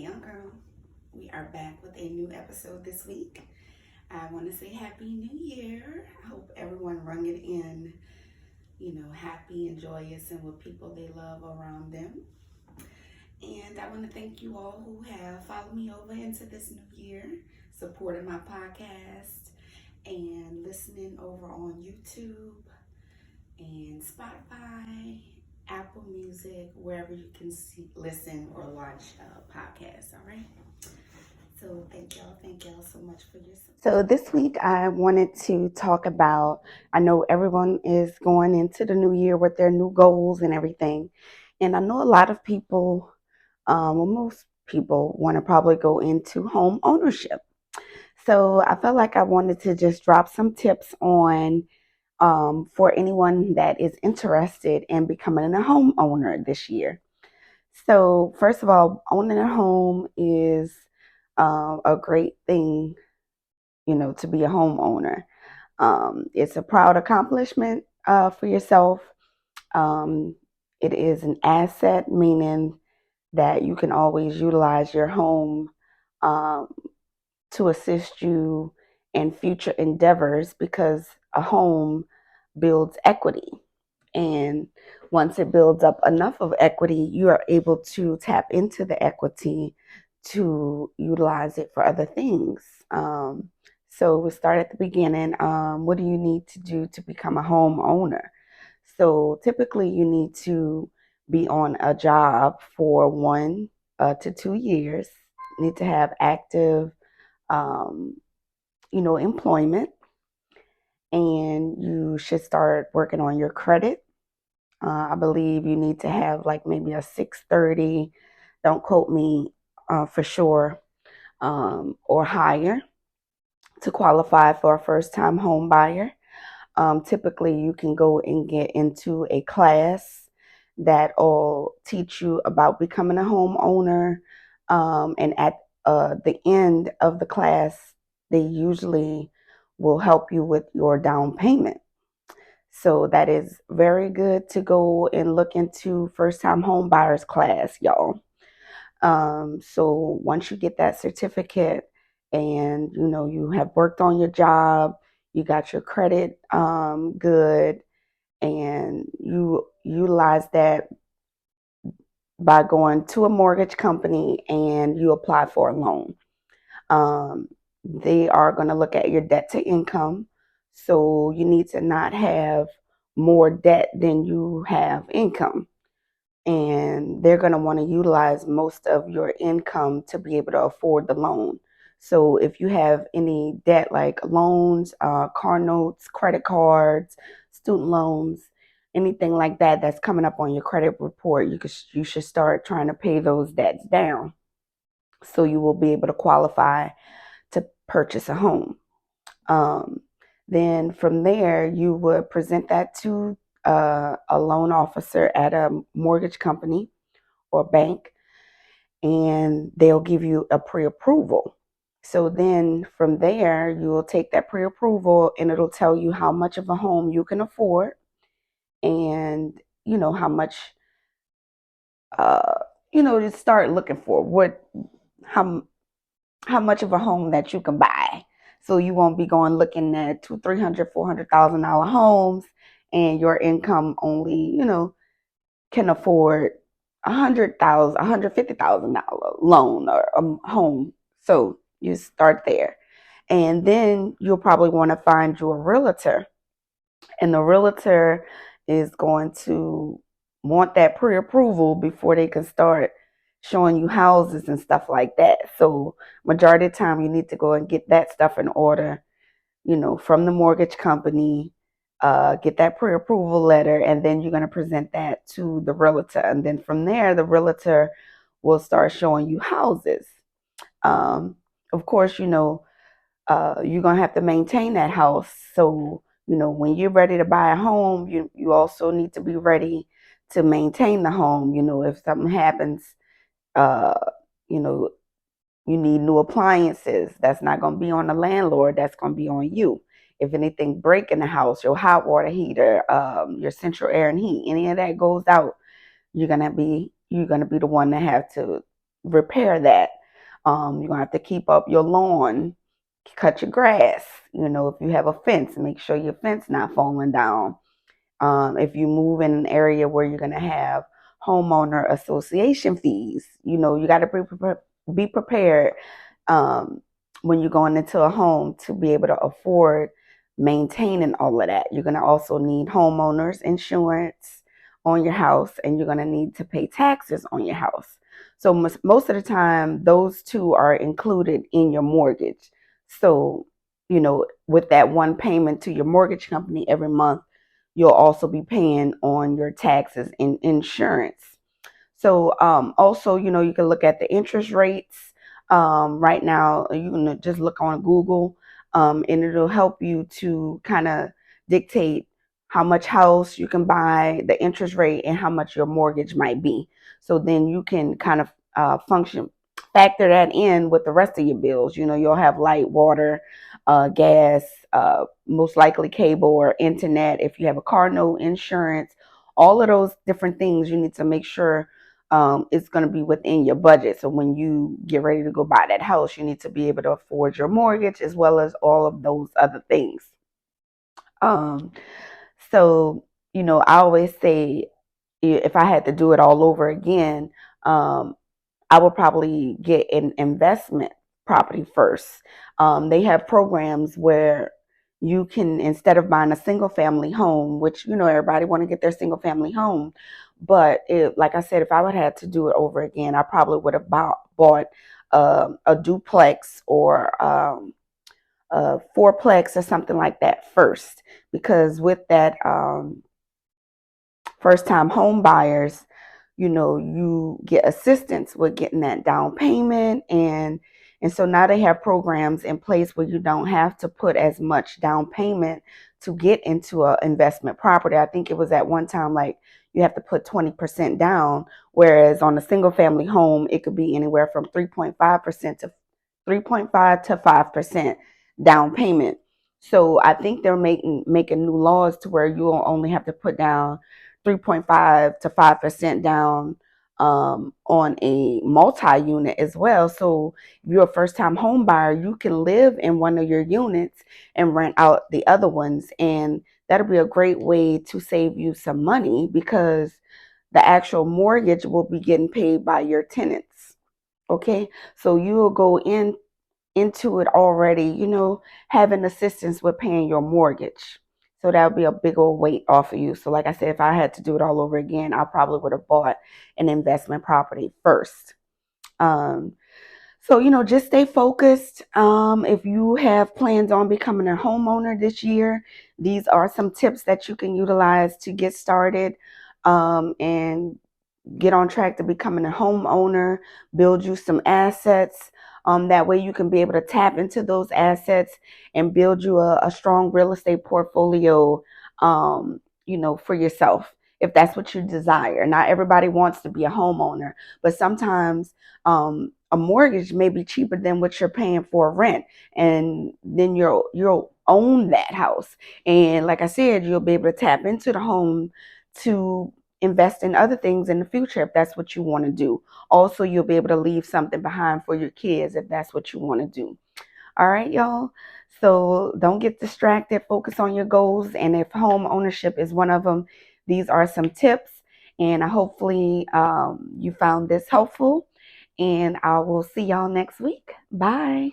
Hey, young girl. We are back with a new episode this week. I want to say Happy New Year. I hope everyone rung it in, happy and joyous and with people they love around them. And I want to thank you all who have followed me over into this new year, supported my podcast, and listening over on YouTube and Spotify, Apple Music, wherever you can listen or watch podcasts. All right. So thank y'all so much for your support. So this week I wanted to talk about, I know everyone is going into the new year with their new goals and everything. And I know a lot of people, most people want to probably go into home ownership. So I felt like I wanted to just drop some tips on for anyone that is interested in becoming a homeowner this year. So first of all, owning a home is a great thing, to be a homeowner. It's a proud accomplishment for yourself. Um, it is an asset, meaning that you can always utilize your home um, to assist you in future endeavors because a home builds equity. And once it builds up enough of equity, you are able to tap into the equity to utilize it for other things. So we'll start at the beginning. What do you need to do to become a homeowner? So typically, you need to be on a job for 1 to 2 years. You need to have active, um, employment, and you should start working on your credit. I believe you need to have like maybe a 630, don't quote me for sure, or higher to qualify for a first time home buyer. Typically, you can go and get into a class that will teach you about becoming a homeowner. And at the end of the class, they usually will help you with your down payment. So that is very good to go and look into first time home buyers class, y'all. So once you get that certificate and you have worked on your job, you got your credit good, and you utilize that by going to a mortgage company and you apply for a loan. Um, they are going to look at your debt to income. So you need to not have more debt than you have income. And they're going to want to utilize most of your income to be able to afford the loan. So if you have any debt like loans, car notes, credit cards, student loans, anything like that that's coming up on your credit report, you should start trying to pay those debts down so you will be able to qualify to purchase a home. Um, then from there, you would present that to a loan officer at a mortgage company or bank, and they'll give you a pre-approval. So then from there, you will take that pre-approval and it'll tell you how much of a home you can afford and how much uh to start looking for how how much of a home that you can buy. So you won't be going looking at two, 300, $400,000 homes, and your income only, can afford $150,000 loan or a home. So you start there, and then you'll probably want to find you a realtor, and the realtor is going to want that pre-approval before they can start showing you houses and stuff like that. So majority of the time you need to go and get that stuff in order, from the mortgage company, get that pre-approval letter, and then you're going to present that to the realtor. And then from there, the realtor will start showing you houses. Um, of course, you're going to have to maintain that house. So, when you're ready to buy a home, you also need to be ready to maintain the home. If something happens, uh, you know, you need new appliances. That's not going to be on the landlord. That's going to be on you. If anything break in the house, your hot water heater, your central air and heat, any of that goes out, you're gonna be the one that have to repair that. You're gonna have to keep up your lawn, cut your grass. If you have a fence, make sure your fence not falling down. If you move in an area where you're going to have homeowner association fees, you got to be prepared um, when you're going into a home to be able to afford maintaining all of that. You're going to also need homeowners insurance on your house, and you're going to need to pay taxes on your house. So most of the time, those two are included in your mortgage. So, with that one payment to your mortgage company every month, you'll also be paying on your taxes and insurance. So also, you can look at the interest rates. Right now, you can just look on Google, and it'll help you to kind of dictate how much house you can buy, the interest rate, and how much your mortgage might be. So then you can kind of factor that in with the rest of your bills. You'll have light, water, gas, most likely cable or internet. If you have a car note, insurance, all of those different things, you need to make sure it's going to be within your budget. So when you get ready to go buy that house, you need to be able to afford your mortgage as well as all of those other things. Um, so, I always say if I had to do it all over again, um, I would probably get an investment property first. They have programs where you can, instead of buying a single family home, which everybody want to get their single family home, but like I said, if I would have to do it over again, I probably would have bought a duplex or a fourplex or something like that first, because with that first time home buyers, you get assistance with getting that down payment, and so now they have programs in place where you don't have to put as much down payment to get into an investment property. I think it was at one time like you have to put 20% down, whereas on a single family home it could be anywhere from 3.5% to 3.5 to 5% down payment. So I think they're making new laws to where you'll only have to put down 3.5 to 5% down on a multi-unit as well. So if you're a first-time home buyer, you can live in one of your units and rent out the other ones, and that'll be a great way to save you some money because the actual mortgage will be getting paid by your tenants. Okay, so you will go into it already, having assistance with paying your mortgage. So that would be a big old weight off of you. So like I said, if I had to do it all over again, I probably would have bought an investment property first. Um, so, just stay focused. If you have plans on becoming a homeowner this year, these are some tips that you can utilize to get started and get on track to becoming a homeowner, build you some assets. That way you can be able to tap into those assets and build you a strong real estate portfolio, for yourself, if that's what you desire. Not everybody wants to be a homeowner, but sometimes a mortgage may be cheaper than what you're paying for rent, and then you'll own that house. And like I said, you'll be able to tap into the home to invest in other things in the future if that's what you want to do. Also, you'll be able to leave something behind for your kids if that's what you want to do. All right, y'all. So don't get distracted. Focus on your goals. And if home ownership is one of them, these are some tips. And hopefully you found this helpful. And I will see y'all next week. Bye.